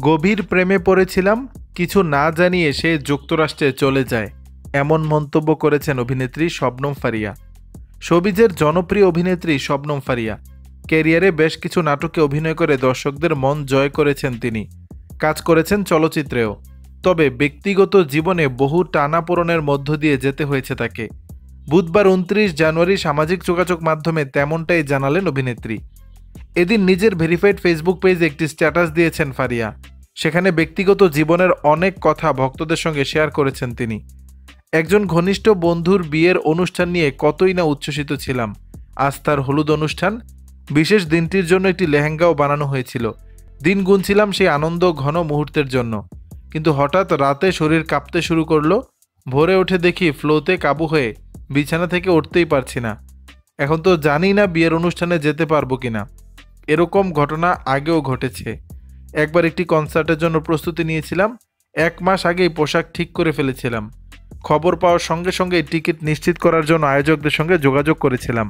গভীর প্রেমে পড়েছিলাম, কিছু না জানিয়ে সে যুক্তরাষ্ট্রে চলে যায়, এমন মন্তব্য করেছেন অভিনেত্রী শবনম ফারিয়া। শোবিজের জনপ্রিয় অভিনেত্রী শবনম ফারিয়া ক্যারিয়ারে বেশ কিছু নাটকে অভিনয় করে দর্শকদের মন জয় করেছেন তিনি। কাজ করেছেন চলচ্চিত্রেও। তবে ব্যক্তিগত জীবনে বহু টানাপোড়েনের মধ্য দিয়ে যেতে হয়েছে তাকে। বুধবার 29 জানুয়ারি সামাজিক যোগাযোগ মাধ্যমে তেমনটাই জানালেন অভিনেত্রী। এদিন নিজের ভেরিফাইড ফেসবুক পেজে একটি স্ট্যাটাস দিয়েছেন ফারিয়া। সেখানে ব্যক্তিগত জীবনের অনেক কথা ভক্তদের সঙ্গে শেয়ার করেছেন তিনি। একজন ঘনিষ্ঠ বন্ধুর বিয়ের অনুষ্ঠান নিয়ে কতই না উচ্ছ্বসিত ছিলাম। আজ তার হলুদ অনুষ্ঠান। বিশেষ দিনটির জন্য একটি লেহেঙ্গাও বানানো হয়েছিল। দিন গুনছিলাম সেই আনন্দ ঘন মুহূর্তের জন্য, কিন্তু হঠাৎ রাতে শরীর কাঁপতে শুরু করলো। ভোরে উঠে দেখি ফ্লোতে কাবু হয়ে বিছানা থেকে উঠতেই পারছি না। এখন তো জানি না বিয়ের অনুষ্ঠানে যেতে পারবো কিনা। এরকম ঘটনা আগেও ঘটেছে। একবার একটি কনসার্টের জন্য প্রস্তুতি নিয়েছিলাম। 1 মাস আগেই পোশাক ঠিক করে ফেলেছিলাম। খবর পাওয়ার সঙ্গে সঙ্গে টিকিট নিশ্চিত করার জন্য আয়োজকদের সঙ্গে যোগাযোগ করেছিলাম।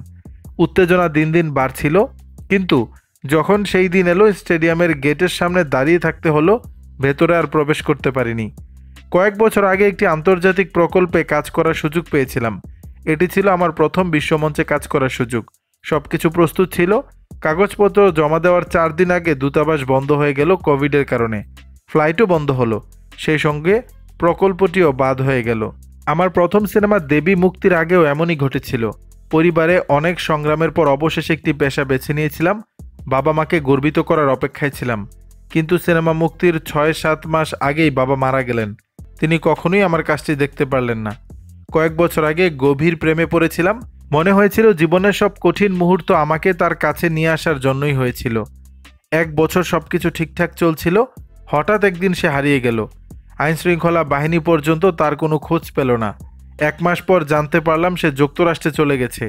উত্তেজনা দিন দিন বাড়ছিল, কিন্তু যখন সেই দিন এলো স্টেডিয়ামের গেটের সামনে দাঁড়িয়ে থাকতে হলো, ভেতরে আর প্রবেশ করতে পারিনি। কয়েক বছর আগে একটি আন্তর্জাতিক প্রকল্পে কাজ করার সুযোগ পেয়েছিলাম। এটি ছিল আমার প্রথম বিশ্বমঞ্চে কাজ করার সুযোগ। সব কিছু প্রস্তুত ছিল। কাগজপত্র জমা দেওয়ার 4 দিন আগে দূতাবাস বন্ধ হয়ে গেল কোভিডের কারণে। ফ্লাইটও বন্ধ হলো। সেই সঙ্গে প্রকল্পটিও বাদ হয়ে গেল। আমার প্রথম সিনেমা দেবী মুক্তির আগেও এমনই ঘটেছিল। পরিবারে অনেক সংগ্রামের পর অবশেষে একটি পেশা বেছে নিয়েছিলাম। বাবা মাকে গর্বিত করার অপেক্ষায় ছিলাম। কিন্তু সিনেমা মুক্তির 6-7 মাস আগেই বাবা মারা গেলেন। তিনি কখনোই আমার কাজটি দেখতে পারলেন না। কয়েক বছর আগে গভীর প্রেমে পড়েছিলাম। মনে হয়েছিল জীবনের সব কঠিন মুহূর্ত আমাকে তার কাছে নিয়ে আসার জন্যই হয়েছিল। 1 বছর সবকিছু ঠিকঠাক চলছিল। হঠাৎ একদিন সে হারিয়ে গেল। আইনশৃঙ্খলা বাহিনী পর্যন্ত তার কোনো খোঁজ পেল না। 1 মাস পর জানতে পারলাম সে যুক্তরাষ্ট্রে চলে গেছে,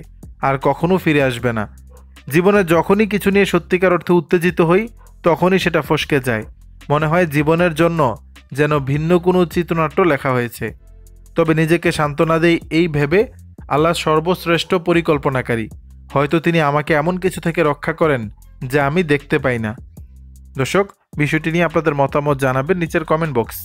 আর কখনো ফিরে আসবে না। জীবনে যখনই কিছু নিয়ে সত্যিকার অর্থে উত্তেজিত হই, তখনই সেটা ফসকে যায়। মনে হয় জীবনের জন্য যেন ভিন্ন কোনো চিত্রনাট্য লেখা হয়েছে। তবে নিজেকে সান্ত্বনা দেই এই ভেবে, আল্লাহ সর্বশ্রেষ্ঠ পরিকল্পনাকারী। হয়তো তিনি আমাকে এমন কিছু থেকে রক্ষা করেন যা আমি দেখতে পাই না। দর্শক, বিষয়টি নিয়ে আপনাদের মতামত জানাবেন নিচের কমেন্ট বক্স।